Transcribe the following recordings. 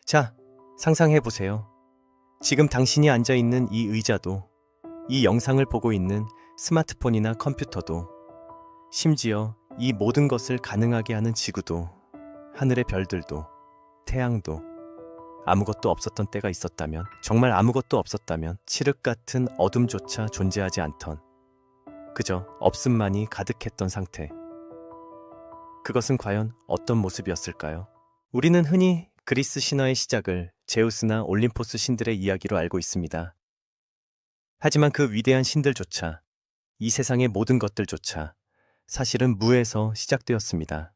자, 상상해보세요. 지금 당신이 앉아있는 이 의자도, 이 영상을 보고 있는 스마트폰이나 컴퓨터도, 심지어 이 모든 것을 가능하게 하는 지구도, 하늘의 별들도, 태양도, 아무것도 없었던 때가 있었다면, 정말 아무것도 없었다면 칠흑 같은 어둠조차 존재하지 않던, 그저 없음만이 가득했던 상태. 그것은 과연 어떤 모습이었을까요? 우리는 흔히 그리스 신화의 시작을 제우스나 올림포스 신들의 이야기로 알고 있습니다. 하지만 그 위대한 신들조차, 이 세상의 모든 것들조차 사실은 무에서 시작되었습니다.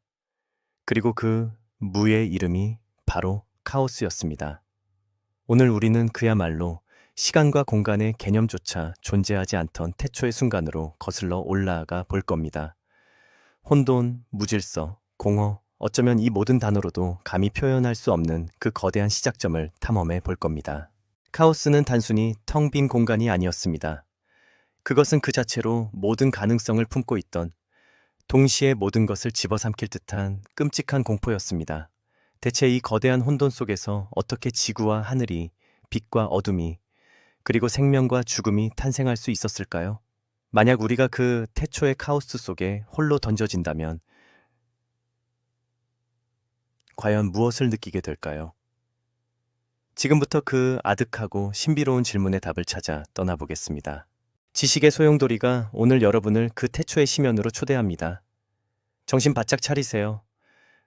그리고 그 무의 이름이 바로 카오스였습니다. 오늘 우리는 그야말로 시간과 공간의 개념조차 존재하지 않던 태초의 순간으로 거슬러 올라가 볼 겁니다. 혼돈, 무질서, 공허, 어쩌면 이 모든 단어로도 감히 표현할 수 없는 그 거대한 시작점을 탐험해 볼 겁니다. 카오스는 단순히 텅 빈 공간이 아니었습니다. 그것은 그 자체로 모든 가능성을 품고 있던, 동시에 모든 것을 집어삼킬 듯한 끔찍한 공포였습니다. 대체 이 거대한 혼돈 속에서 어떻게 지구와 하늘이, 빛과 어둠이, 그리고 생명과 죽음이 탄생할 수 있었을까요? 만약 우리가 그 태초의 카오스 속에 홀로 던져진다면 과연 무엇을 느끼게 될까요? 지금부터 그 아득하고 신비로운 질문의 답을 찾아 떠나보겠습니다. 지식의 소용돌이가 오늘 여러분을 그 태초의 심연으로 초대합니다. 정신 바짝 차리세요.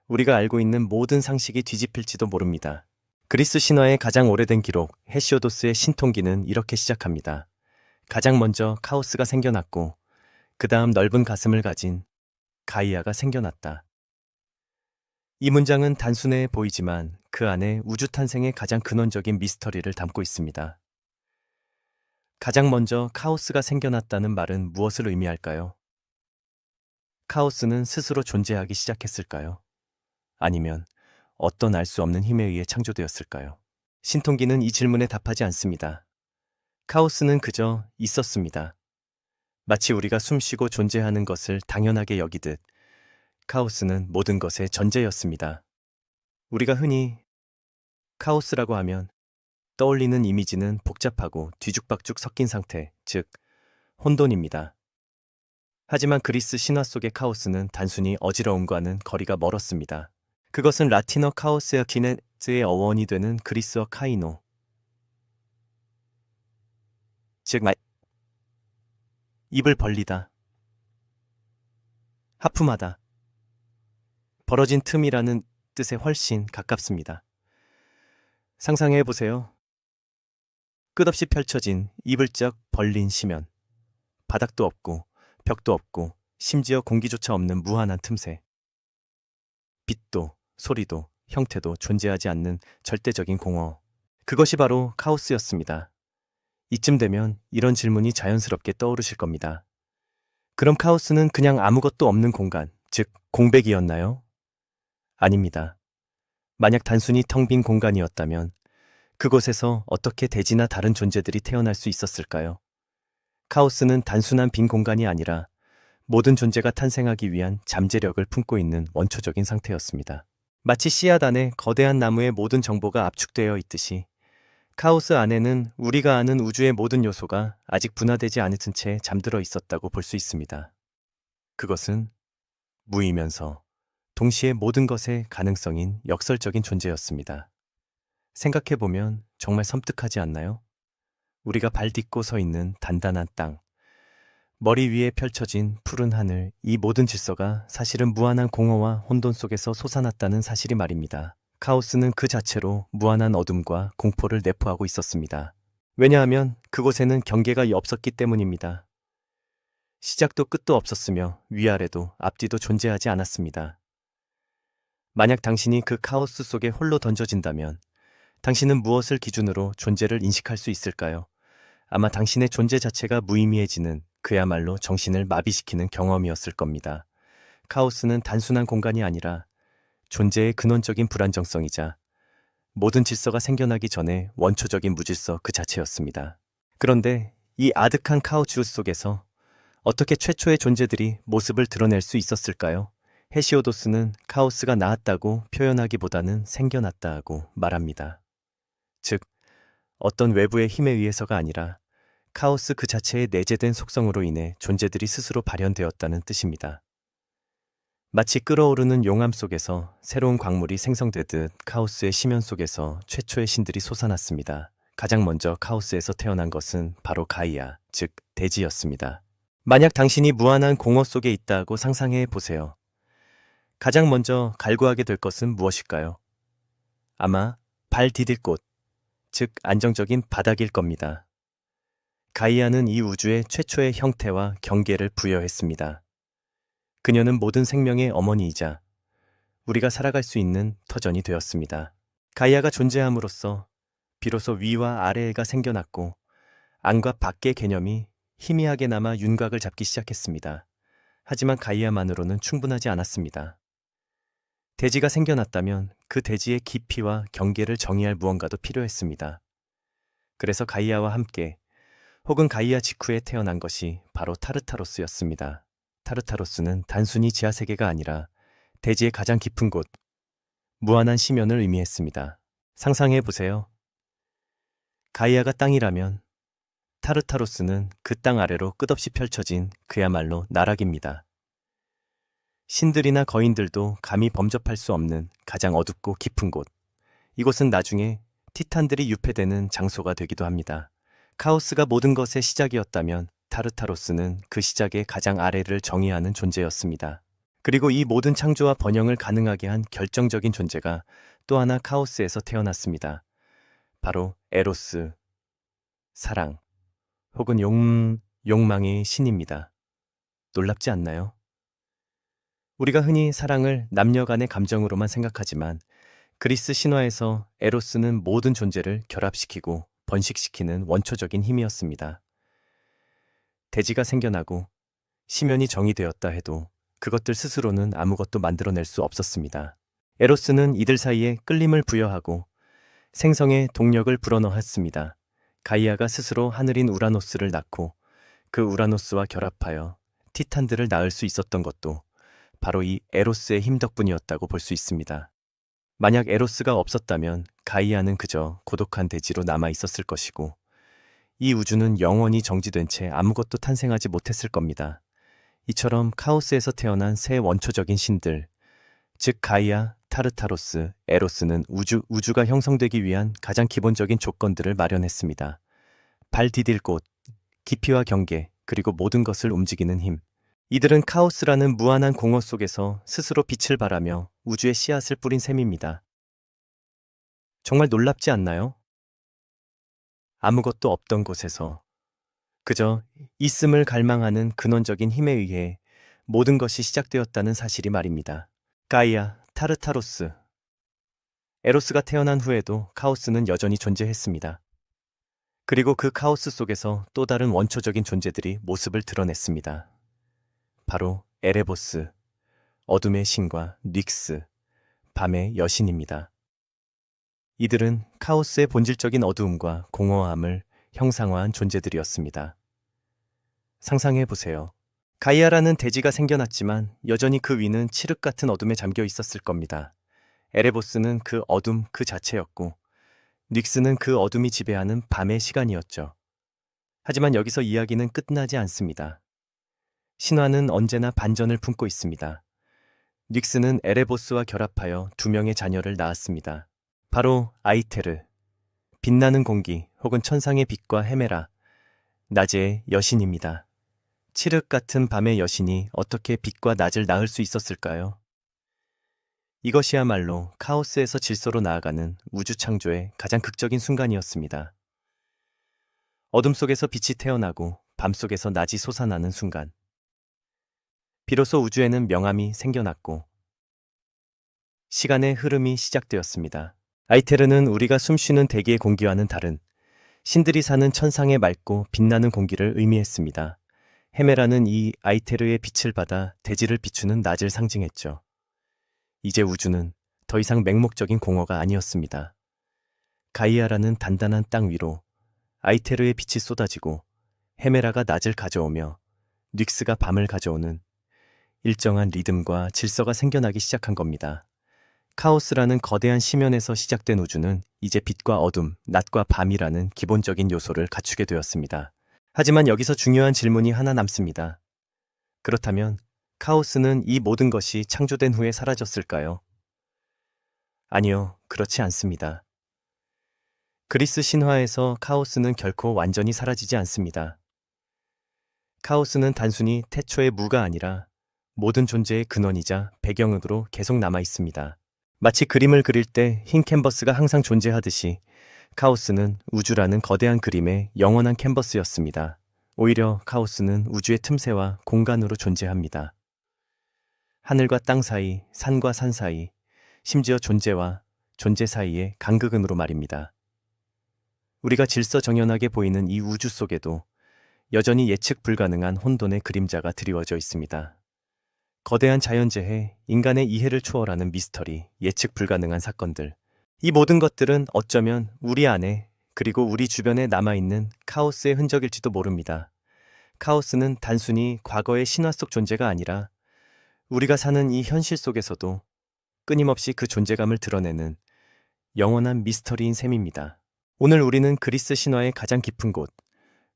우리가 알고 있는 모든 상식이 뒤집힐지도 모릅니다. 그리스 신화의 가장 오래된 기록 헤시오도스의 신통기는 이렇게 시작합니다. 가장 먼저 카오스가 생겨났고 그 다음 넓은 가슴을 가진 가이아가 생겨났다. 이 문장은 단순해 보이지만 그 안에 우주 탄생의 가장 근원적인 미스터리를 담고 있습니다. 가장 먼저 카오스가 생겨났다는 말은 무엇을 의미할까요? 카오스는 스스로 존재하기 시작했을까요? 아니면 어떤 알 수 없는 힘에 의해 창조되었을까요? 신통기는 이 질문에 답하지 않습니다. 카오스는 그저 있었습니다. 마치 우리가 숨쉬고 존재하는 것을 당연하게 여기듯 카오스는 모든 것의 전제였습니다. 우리가 흔히 카오스라고 하면 떠올리는 이미지는 복잡하고 뒤죽박죽 섞인 상태, 즉 혼돈입니다. 하지만 그리스 신화 속의 카오스는 단순히 어지러움과는 거리가 멀었습니다. 그것은 라틴어 카오스와 키네즈의 어원이 되는 그리스어 카이노, 즉 입을 벌리다, 하품하다, 벌어진 틈이라는 뜻에 훨씬 가깝습니다. 상상해보세요. 끝없이 펼쳐진 입을 쩍 벌린 심연, 바닥도 없고 벽도 없고 심지어 공기조차 없는 무한한 틈새. 빛도 소리도 형태도 존재하지 않는 절대적인 공허. 그것이 바로 카오스였습니다. 이쯤 되면 이런 질문이 자연스럽게 떠오르실 겁니다. 그럼 카오스는 그냥 아무것도 없는 공간, 즉 공백이었나요? 아닙니다. 만약 단순히 텅 빈 공간이었다면 그곳에서 어떻게 대지나 다른 존재들이 태어날 수 있었을까요? 카오스는 단순한 빈 공간이 아니라 모든 존재가 탄생하기 위한 잠재력을 품고 있는 원초적인 상태였습니다. 마치 씨앗 안에 거대한 나무의 모든 정보가 압축되어 있듯이 카오스 안에는 우리가 아는 우주의 모든 요소가 아직 분화되지 않은 채 잠들어 있었다고 볼 수 있습니다. 그것은 무이면서 동시에 모든 것의 가능성인 역설적인 존재였습니다. 생각해보면 정말 섬뜩하지 않나요? 우리가 발 딛고 서 있는 단단한 땅, 머리 위에 펼쳐진 푸른 하늘, 이 모든 질서가 사실은 무한한 공허와 혼돈 속에서 솟아났다는 사실이 말입니다. 카오스는 그 자체로 무한한 어둠과 공포를 내포하고 있었습니다. 왜냐하면 그곳에는 경계가 없었기 때문입니다. 시작도 끝도 없었으며 위아래도 앞뒤도 존재하지 않았습니다. 만약 당신이 그 카오스 속에 홀로 던져진다면 당신은 무엇을 기준으로 존재를 인식할 수 있을까요? 아마 당신의 존재 자체가 무의미해지는, 그야말로 정신을 마비시키는 경험이었을 겁니다. 카오스는 단순한 공간이 아니라 존재의 근원적인 불안정성이자 모든 질서가 생겨나기 전에 원초적인 무질서 그 자체였습니다. 그런데 이 아득한 카오스 속에서 어떻게 최초의 존재들이 모습을 드러낼 수 있었을까요? 헤시오도스는 카오스가 나았다고 표현하기보다는 생겨났다고 말합니다. 즉, 어떤 외부의 힘에 의해서가 아니라 카오스 그 자체의 내재된 속성으로 인해 존재들이 스스로 발현되었다는 뜻입니다. 마치 끓어오르는 용암 속에서 새로운 광물이 생성되듯 카오스의 심연 속에서 최초의 신들이 솟아났습니다. 가장 먼저 카오스에서 태어난 것은 바로 가이아, 즉 대지였습니다. 만약 당신이 무한한 공허 속에 있다고 상상해 보세요. 가장 먼저 갈구하게 될 것은 무엇일까요? 아마 발 디딜 곳, 즉 안정적인 바닥일 겁니다. 가이아는 이 우주의 최초의 형태와 경계를 부여했습니다. 그녀는 모든 생명의 어머니이자 우리가 살아갈 수 있는 터전이 되었습니다. 가이아가 존재함으로써 비로소 위와 아래가 생겨났고 안과 밖의 개념이 희미하게나마 윤곽을 잡기 시작했습니다. 하지만 가이아만으로는 충분하지 않았습니다. 대지가 생겨났다면 그 대지의 깊이와 경계를 정의할 무언가도 필요했습니다. 그래서 가이아와 함께 혹은 가이아 직후에 태어난 것이 바로 타르타로스였습니다. 타르타로스는 단순히 지하세계가 아니라 대지의 가장 깊은 곳, 무한한 심연을 의미했습니다. 상상해 보세요. 가이아가 땅이라면 타르타로스는 그 땅 아래로 끝없이 펼쳐진 그야말로 나락입니다. 신들이나 거인들도 감히 범접할 수 없는 가장 어둡고 깊은 곳. 이곳은 나중에 티탄들이 유폐되는 장소가 되기도 합니다. 카오스가 모든 것의 시작이었다면 타르타로스는 그 시작의 가장 아래를 정의하는 존재였습니다. 그리고 이 모든 창조와 번영을 가능하게 한 결정적인 존재가 또 하나 카오스에서 태어났습니다. 바로 에로스, 사랑, 혹은 욕망의 신입니다. 놀랍지 않나요? 우리가 흔히 사랑을 남녀 간의 감정으로만 생각하지만 그리스 신화에서 에로스는 모든 존재를 결합시키고 번식시키는 원초적인 힘이었습니다. 대지가 생겨나고 심연이 정의되었다 해도 그것들 스스로는 아무것도 만들어낼 수 없었습니다. 에로스는 이들 사이에 끌림을 부여하고 생성의 동력을 불어넣었습니다. 가이아가 스스로 하늘인 우라노스를 낳고 그 우라노스와 결합하여 티탄들을 낳을 수 있었던 것도 바로 이 에로스의 힘 덕분이었다고 볼 수 있습니다. 만약 에로스가 없었다면 가이아는 그저 고독한 대지로 남아 있었을 것이고 이 우주는 영원히 정지된 채 아무것도 탄생하지 못했을 겁니다. 이처럼 카오스에서 태어난 새 원초적인 신들, 즉 가이아, 타르타로스, 에로스는 우주가 형성되기 위한 가장 기본적인 조건들을 마련했습니다. 발 디딜 곳, 깊이와 경계, 그리고 모든 것을 움직이는 힘. 이들은 카오스라는 무한한 공허 속에서 스스로 빛을 발하며 우주의 씨앗을 뿌린 셈입니다. 정말 놀랍지 않나요? 아무것도 없던 곳에서 그저 있음을 갈망하는 근원적인 힘에 의해 모든 것이 시작되었다는 사실이 말입니다. 가이아, 타르타로스, 에로스가 태어난 후에도 카오스는 여전히 존재했습니다. 그리고 그 카오스 속에서 또 다른 원초적인 존재들이 모습을 드러냈습니다. 바로 에레보스, 어둠의 신과 닉스, 밤의 여신입니다. 이들은 카오스의 본질적인 어두움과 공허함을 형상화한 존재들이었습니다. 상상해 보세요. 가이아라는 대지가 생겨났지만 여전히 그 위는 칠흑 같은 어둠에 잠겨 있었을 겁니다. 에레보스는 그 어둠 그 자체였고 닉스는 그 어둠이 지배하는 밤의 시간이었죠. 하지만 여기서 이야기는 끝나지 않습니다. 신화는 언제나 반전을 품고 있습니다. 닉스는 에레보스와 결합하여 두 명의 자녀를 낳았습니다. 바로 아이테르, 빛나는 공기 혹은 천상의 빛과 헤메라, 낮의 여신입니다. 칠흑 같은 밤의 여신이 어떻게 빛과 낮을 낳을 수 있었을까요? 이것이야말로 카오스에서 질서로 나아가는 우주 창조의 가장 극적인 순간이었습니다. 어둠 속에서 빛이 태어나고 밤 속에서 낮이 솟아나는 순간. 비로소 우주에는 명암이 생겨났고 시간의 흐름이 시작되었습니다. 아이테르는 우리가 숨쉬는 대기의 공기와는 다른 신들이 사는 천상의 맑고 빛나는 공기를 의미했습니다. 헤메라는 이 아이테르의 빛을 받아 대지를 비추는 낮을 상징했죠. 이제 우주는 더 이상 맹목적인 공허가 아니었습니다. 가이아라는 단단한 땅 위로 아이테르의 빛이 쏟아지고 헤메라가 낮을 가져오며 닉스가 밤을 가져오는 일정한 리듬과 질서가 생겨나기 시작한 겁니다. 카오스라는 거대한 심연에서 시작된 우주는 이제 빛과 어둠, 낮과 밤이라는 기본적인 요소를 갖추게 되었습니다. 하지만 여기서 중요한 질문이 하나 남습니다. 그렇다면 카오스는 이 모든 것이 창조된 후에 사라졌을까요? 아니요, 그렇지 않습니다. 그리스 신화에서 카오스는 결코 완전히 사라지지 않습니다. 카오스는 단순히 태초의 무가 아니라 모든 존재의 근원이자 배경으로 계속 남아 있습니다. 마치 그림을 그릴 때 흰 캔버스가 항상 존재하듯이 카오스는 우주라는 거대한 그림의 영원한 캔버스였습니다. 오히려 카오스는 우주의 틈새와 공간으로 존재합니다. 하늘과 땅 사이, 산과 산 사이, 심지어 존재와 존재 사이의 간극은으로 말입니다. 우리가 질서정연하게 보이는 이 우주 속에도 여전히 예측 불가능한 혼돈의 그림자가 드리워져 있습니다. 거대한 자연재해, 인간의 이해를 초월하는 미스터리, 예측 불가능한 사건들. 이 모든 것들은 어쩌면 우리 안에 그리고 우리 주변에 남아있는 카오스의 흔적일지도 모릅니다. 카오스는 단순히 과거의 신화 속 존재가 아니라 우리가 사는 이 현실 속에서도 끊임없이 그 존재감을 드러내는 영원한 미스터리인 셈입니다. 오늘 우리는 그리스 신화의 가장 깊은 곳,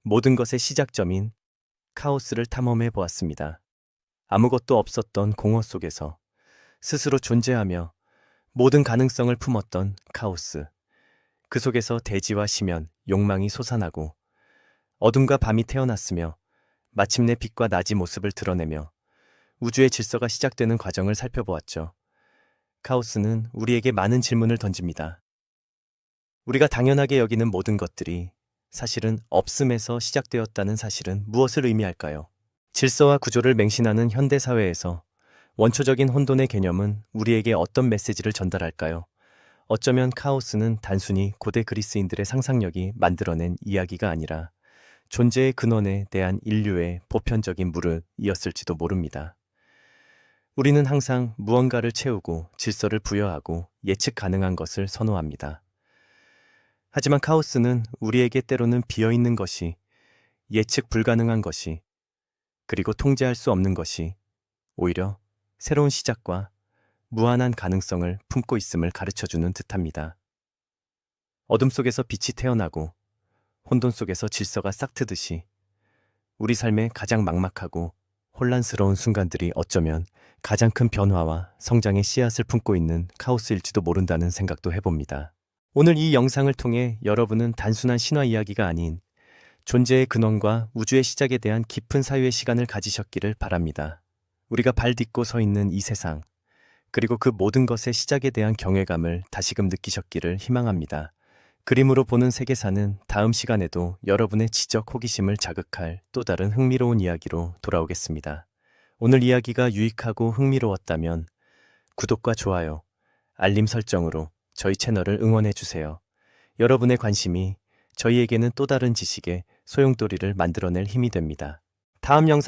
모든 것의 시작점인 카오스를 탐험해 보았습니다. 아무것도 없었던 공허 속에서 스스로 존재하며 모든 가능성을 품었던 카오스. 그 속에서 대지와 심연, 욕망이 솟아나고 어둠과 밤이 태어났으며 마침내 빛과 낮의 모습을 드러내며 우주의 질서가 시작되는 과정을 살펴보았죠. 카오스는 우리에게 많은 질문을 던집니다. 우리가 당연하게 여기는 모든 것들이 사실은 없음에서 시작되었다는 사실은 무엇을 의미할까요? 질서와 구조를 맹신하는 현대사회에서 원초적인 혼돈의 개념은 우리에게 어떤 메시지를 전달할까요? 어쩌면 카오스는 단순히 고대 그리스인들의 상상력이 만들어낸 이야기가 아니라 존재의 근원에 대한 인류의 보편적인 물음이었을지도 모릅니다. 우리는 항상 무언가를 채우고 질서를 부여하고 예측 가능한 것을 선호합니다. 하지만 카오스는 우리에게 때로는 비어있는 것이, 예측 불가능한 것이, 그리고 통제할 수 없는 것이 오히려 새로운 시작과 무한한 가능성을 품고 있음을 가르쳐주는 듯합니다. 어둠 속에서 빛이 태어나고 혼돈 속에서 질서가 싹트듯이 우리 삶의 가장 막막하고 혼란스러운 순간들이 어쩌면 가장 큰 변화와 성장의 씨앗을 품고 있는 카오스일지도 모른다는 생각도 해봅니다. 오늘 이 영상을 통해 여러분은 단순한 신화 이야기가 아닌 존재의 근원과 우주의 시작에 대한 깊은 사유의 시간을 가지셨기를 바랍니다. 우리가 발 딛고 서 있는 이 세상, 그리고 그 모든 것의 시작에 대한 경외감을 다시금 느끼셨기를 희망합니다. 그림으로 보는 세계사는 다음 시간에도 여러분의 지적 호기심을 자극할 또 다른 흥미로운 이야기로 돌아오겠습니다. 오늘 이야기가 유익하고 흥미로웠다면 구독과 좋아요, 알림 설정으로 저희 채널을 응원해주세요. 여러분의 관심이 저희에게는 또 다른 지식의 소용돌이를 만들어낼 힘이 됩니다. 다음 영상